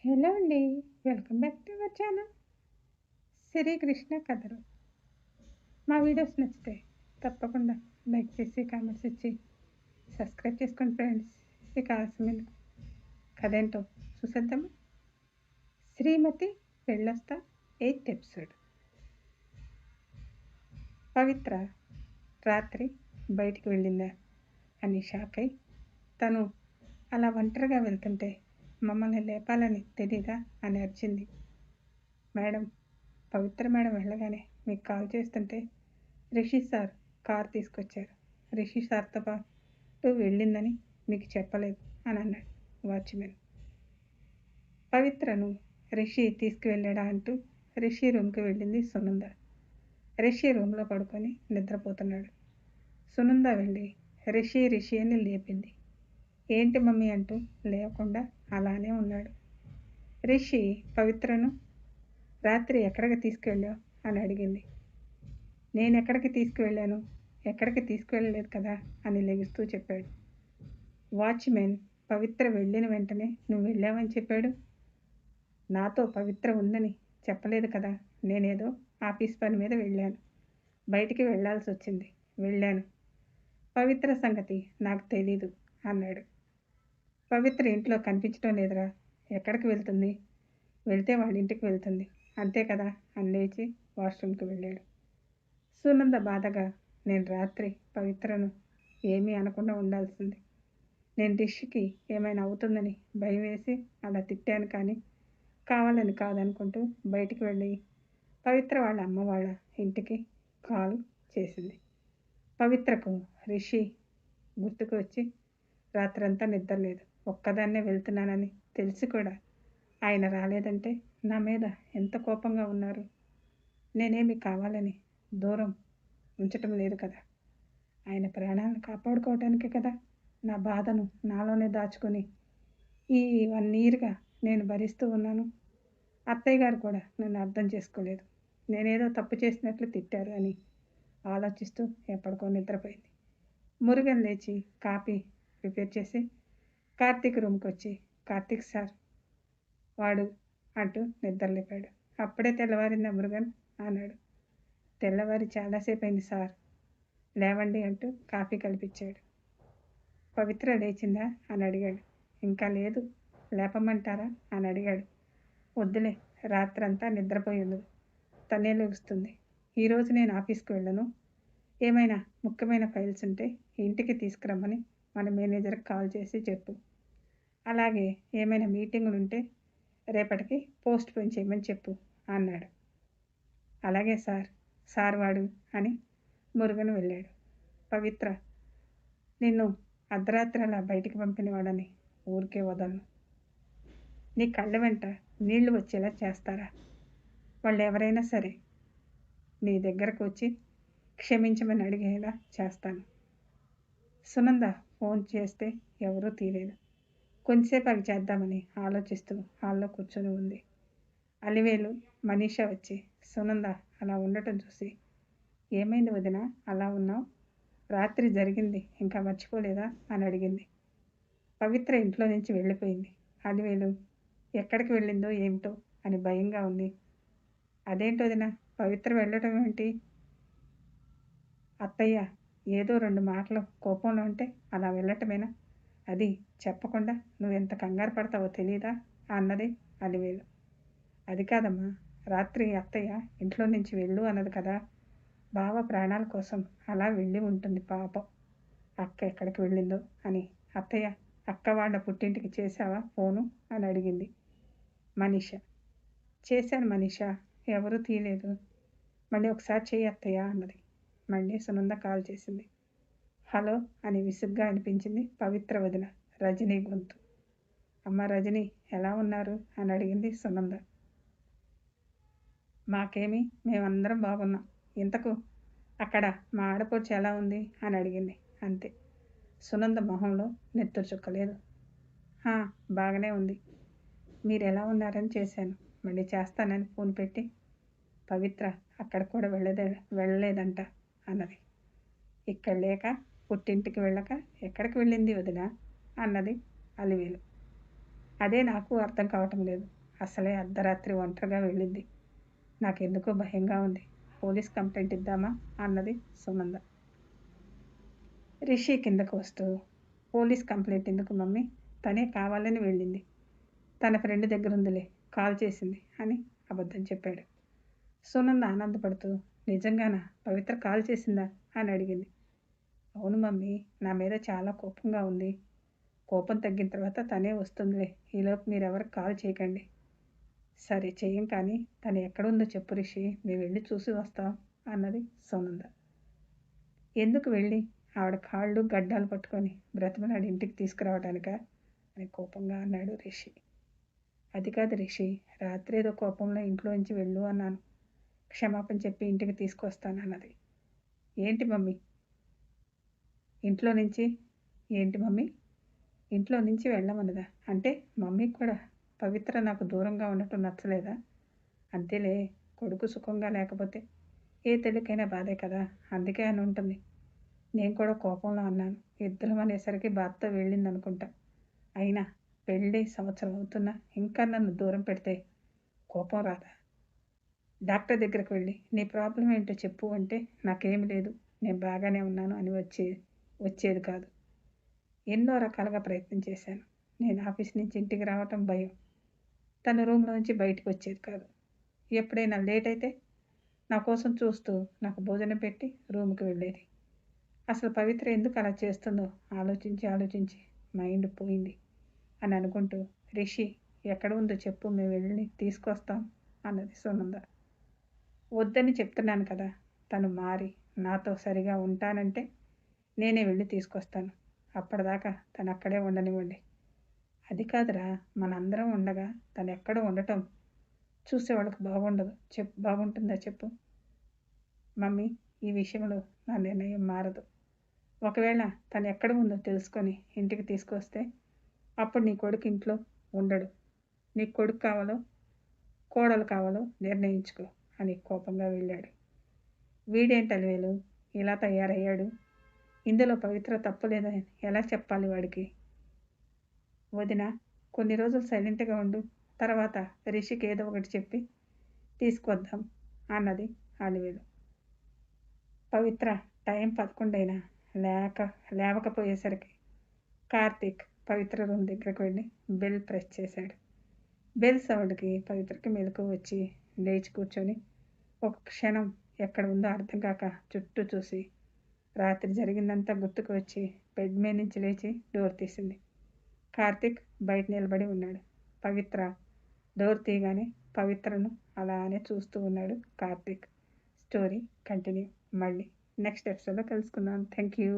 Hello అండి. Welcome back to our channel Srikrishna కథలు. మా వీడియోస్ నచ్చితే తప్పకుండా లైక్ చేసి కామెంట్స్ ఇచ్చి సబ్స్క్రైబ్ చేసుకోండి ఫ్రెండ్స్. ఇక ఆలస్యం కథ ఏంటో చూసేద్దామా. శ్రీమతి పెళ్ళొస్తా 8th ఎపిసోడ్. పవిత్ర రాత్రి బయటికి వెళ్ళిందా అని షాక్ అయి తను అలా ఒంటరిగా వెళ్తుంటే మమ్మల్ని లేపాలని తెలీదా అని అరిచింది. మేడం, పవిత్ర మేడం వెళ్ళగానే మీకు కాల్ చేస్తుంటే రిషి సార్ కార్ తీసుకొచ్చారు. రిషి సార్తో పాటు వెళ్ళిందని మీకు చెప్పలేదు అని అన్నాడు వాచ్మెన్. పవిత్రను రిషి తీసుకువెళ్ళాడా అంటూ రిషి రూమ్కి వెళ్ళింది సునంద. రిషి రూమ్లో పడుకొని నిద్రపోతున్నాడు. సునంద వెళ్ళి రిషి అని లేపింది. ఏంటి మమ్మీ అంటూ లేకుండా అలానే ఉన్నాడు. రిషి పవిత్రను రాత్రి ఎక్కడికి తీసుకువెళ్ళావు అని అడిగింది. నేను ఎక్కడికి తీసుకువెళ్ళాను, ఎక్కడికి తీసుకువెళ్ళలేదు కదా అని లెగుస్తూ చెప్పాడు. వాచ్మెన్ పవిత్ర వెళ్ళిన వెంటనే నువ్వు వెళ్ళావని చెప్పాడు. నాతో పవిత్ర ఉందని చెప్పలేదు కదా. నేనేదో ఆఫీస్ పని మీద వెళ్ళాను, బయటికి వెళ్ళాల్సి వచ్చింది, వెళ్ళాను. పవిత్ర సంగతి నాకు తెలీదు అన్నాడు. పవిత్ర ఇంట్లో కనిపించడం లేదురా. ఎక్కడికి వెళ్తుంది? వెళ్తే వాళ్ళ ఇంటికి వెళ్తుంది అంతే కదా అని లేచి వాష్రూమ్కి వెళ్ళాడు. సునంద బాధగా నేను రాత్రి పవిత్రను ఏమీ అనకుండా ఉండాల్సింది. నేను రిషికి ఏమైనా అవుతుందని భయం వేసి అలా తిట్టాను, కానీ కావాలని కాదనుకుంటూ బయటికి వెళ్ళి పవిత్ర వాళ్ళ అమ్మ వాళ్ళ ఇంటికి కాల్ చేసింది. పవిత్రకు రిషి గుర్తుకు వచ్చి రాత్రంతా నిద్రలేదు. ఒక్కదాన్నే వెళ్తున్నానని తెలిసి కూడా ఆయన రాలేదంటే నా మీద ఎంత కోపంగా ఉన్నారు. నేనేమి కావాలని దూరం ఉంచటం లేదు కదా. ఆయన ప్రాణాలను కాపాడుకోవటానికే కదా నా బాధను నాలోనే దాచుకొని ఈ 1 yearగా నేను భరిస్తూ ఉన్నాను. అత్తయ్య గారు కూడా నన్ను అర్థం చేసుకోలేదు. నేనేదో తప్పు చేసినట్లు తిట్టారు అని ఆలోచిస్తూ ఎప్పటికో నిద్రపోయింది. మురుగన్ లేచి కాఫీ ప్రిపేర్ చేసి కార్తీక్ రూమ్కి వచ్చి కార్తీక్ సార్ వాడు అంటూ నిద్రలేపాడు. అప్పుడే తెల్లవారిందా మురుగన్ అన్నాడు. తెల్లవారి చాలాసేపు అయింది సార్, లేవండి అంటూ కాఫీ కలిపించాడు. పవిత్ర లేచిందా అని అడిగాడు. ఇంకా లేదు, లేపమంటారా అని అడిగాడు. వద్దులే, రాత్రంతా నిద్రపోయి ఉండదు, తనే లేస్తుంది. ఈరోజు నేను ఆఫీస్కి వెళ్ళను. ఏమైనా ముఖ్యమైన ఫైల్స్ ఉంటే ఇంటికి తీసుకురమ్మని మన మేనేజర్కి కాల్ చేసి చెప్పు. అలాగే ఏమైనా మీటింగులు ఉంటే రేపటికి పోస్ట్ పోన్ చేయమని చెప్పు అన్నాడు. అలాగే సార్, సార్ వాడు అని మురుగన్ వెళ్ళాడు. పవిత్ర, నిన్ను అర్ధరాత్రి అలా బయటికి పంపిన వాడని ఊరికే వదలను. నీ కళ్ళ వెంట నీళ్లు వచ్చేలా చేస్తారా? వాళ్ళు ఎవరైనా సరే నీ దగ్గరకు వచ్చి క్షమించమని అడిగేలా చేస్తాను. సునంద ఫోన్ చేస్తే ఎవరూ తీయలేదు. కొంచెంసేపు అవి చేద్దామని ఆలోచిస్తూ హాల్లో కూర్చొని ఉంది. అలివేలు మనీషా వచ్చి సునంద అలా ఉండటం చూసి, ఏమైంది వదిన అలా ఉన్నావు? రాత్రి జరిగింది ఇంకా మర్చిపోలేదా అని అడిగింది. పవిత్ర ఇంట్లో నుంచి వెళ్ళిపోయింది. అలివేలు ఎక్కడికి వెళ్ళిందో ఏమిటో అని భయంగా ఉంది. అదేంటి వదిన, పవిత్ర వెళ్ళటం ఏంటి? అత్తయ్య ఏదో 2 మాటలు కోపంలో ఉంటే అలా వెళ్ళటమేనా? అది చెప్పకుండా నువ్వెంత కంగారు పడతావో తెలీదా అన్నది అలివేలు. అది కాదమ్మా, రాత్రి అత్తయ్య ఇంట్లో నుంచి వెళ్ళు అన్నది కదా. బావ ప్రాణాల కోసం అలా వెళ్ళి ఉంటుంది పాపం. అక్క ఎక్కడికి వెళ్ళిందో అని. అత్తయ్య అక్క వాళ్ళ పుట్టింటికి చేశావా ఫోను అని అడిగింది మనీష. చేశాను మనీషా, ఎవరూ తీయలేదు. మళ్ళీ ఒకసారి చెయ్యి అత్తయ్య అన్నది. మళ్ళీ సునంద కాల్ చేసింది. హలో అని విసుగ్గా అనిపించింది పవిత్ర వదిన రజనీ గొంతు. అమ్మ రజనీ, ఎలా ఉన్నారు అని అడిగింది సునంద. మాకేమి, మేమందరం బాగున్నాం. ఇంతకు అక్కడ మా ఆడపడుచు ఎలా ఉంది అని అడిగింది. అంతే. సునంద మొహంలో నెత్తురు చుక్కలేదు. బాగానే ఉంది. మీరు ఎలా ఉన్నారని చేశాను, మళ్ళీ చేస్తానని ఫోన్ పెట్టి పవిత్ర అక్కడ కూడా వెళ్ళలేదంట అన్నది. ఇక్కడ లేక పుట్టింటికి వెళ్ళక ఎక్కడికి వెళ్ళింది వదిన అన్నది అలివేలు. అదే నాకు అర్థం కావటం లేదు. అసలే అర్ధరాత్రి ఒంటరిగా వెళ్ళింది. నాకెందుకో భయంగా ఉంది. పోలీస్ కంప్లైంట్ ఇద్దామా అన్నది సునంద. రిషి కిందకు వస్తూ, పోలీస్ కంప్లైంట్ ఎందుకు మమ్మీ, తనే కావాలని వెళ్ళింది. తన ఫ్రెండ్ దగ్గర ఉందిలే, కాల్ చేసింది అని అబద్ధం చెప్పాడు. సునంద ఆనందపడుతూ, నిజంగానా, పవిత్ర కాల్ చేసిందా అని అడిగింది. అవును మమ్మీ, నా మీద చాలా కోపంగా ఉంది. కోపం తగ్గిన తర్వాత తనే వస్తుందిలే, ఈలోపు మీరెవరికి కాల్ చేయకండి. సరే చెయ్యం, కానీ తను ఎక్కడుందో చెప్పు రిషి, మేము వెళ్ళి చూసి వస్తాం అన్నది సునంద. ఎందుకు వెళ్ళి ఆవిడ కాళ్ళు గడ్డాలు పట్టుకొని బ్రతిమలాడి ఇంటికి తీసుకురావడానికా అని కోపంగా అన్నాడు రిషి. అది కాదు రిషి, రాత్రేదో కోపంలో ఇంట్లోంచి వెళ్ళు అన్నాను. క్షమాపణ చెప్పి ఇంటికి తీసుకొస్తానన్నది. ఏంటి మమ్మీ ఇంట్లో నుంచి ఏంటి మమ్మీ ఇంట్లో నుంచి వెళ్ళమన్నదా? అంటే మమ్మీకి కూడా పవిత్ర నాకు దూరంగా ఉండటం నచ్చలేదా? అంతేలే, కొడుకు సుఖంగా లేకపోతే ఏ తల్లికైనా బాధే కదా, అందుకే అని ఉంటుంది. నేను కూడా కోపంలో అన్నాను. ఇద్దరం అనేసరికి బాధతో వెళ్ళింది అనుకుంటా. అయినా పెళ్ళి సంవత్సరం అవుతున్నా ఇంకా నన్ను దూరం పెడితే కోపం రాదా? డాక్టర్ దగ్గరికి వెళ్ళి నీ ప్రాబ్లం ఏంటో చెప్పు అంటే నాకేమి లేదు, నేను బాగానే ఉన్నాను అని వచ్చేది కాదు. ఎన్నో రకాలుగా ప్రయత్నం చేశాను. నేను ఆఫీస్ నుంచి ఇంటికి రావటం భయం. తన రూమ్లోంచి బయటకు వచ్చేది కాదు. ఎప్పుడైనా లేట్ అయితే నా కోసం చూస్తూ నాకు భోజనం పెట్టి రూమ్కి వెళ్ళేది. అసలు పవిత్ర ఎందుకు అలా చేస్తుందో ఆలోచించి మైండ్ పోయింది అని అనుకుంటూ, రిషి ఎక్కడ ఉందో చెప్పు, మేము వెళ్ళి తీసుకొస్తాం అన్నది సునంద. వద్దని చెప్తున్నాను కదా, తను మారి నాతో సరిగా ఉంటానంటే నేనే వెళ్ళి తీసుకొస్తాను. అప్పటిదాకా తను అక్కడే ఉండనివ్వండి. అది కాదురా, మనందరం ఉండగా తను ఎక్కడ ఉండటం చూసేవాళ్ళకి బాగుండదు. బాగుంటుందా చెప్పు? మమ్మీ, ఈ విషయంలో నా నిర్ణయం మారదు. ఒకవేళ తను ఎక్కడ ఉందో తెలుసుకొని ఇంటికి తీసుకొస్తే అప్పుడు నీ కొడుకు ఇంట్లో ఉండడు. నీ కొడుకు కావాలో కోడలు కావాలో నిర్ణయించుకో అని కోపంగా వెళ్ళాడు. వీడేంటి అలివేలు ఇలా తయారయ్యాడు? ఇందులో పవిత్ర తప్పులేదని ఎలా చెప్పాలి వాడికి? వదిన, కొన్ని రోజులు సైలెంట్గా ఉండు, తర్వాత రిషికి ఏదో ఒకటి చెప్పి తీసుకొద్దాం అన్నది అలివేలు. పవిత్ర టైం 11 అయినా లేవకపోయేసరికి కార్తీక్ పవిత్ర రూమ్ దగ్గరకు వెళ్ళి బెల్ ప్రెస్ చేశాడు. బెల్ సౌండ్కి పవిత్రకి మెలకు వచ్చి లేచి కూర్చొని ఒక క్షణం ఎక్కడ ఉందో అర్థం కాక చుట్టూ చూసి రాత్రి జరిగిందంతా గుర్తుకు వచ్చి బెడ్ మీద నుంచి లేచి డోర్ తీసింది. కార్తీక్ బయట నిలబడి ఉన్నాడు. పవిత్ర డోర్ తీయగానే పవిత్రను అలానే చూస్తూ ఉన్నాడు కార్తీక్. స్టోరీ కంటిన్యూ మళ్ళీ నెక్స్ట్ ఎపిసోడ్లో కలుసుకుందాం. Thank you.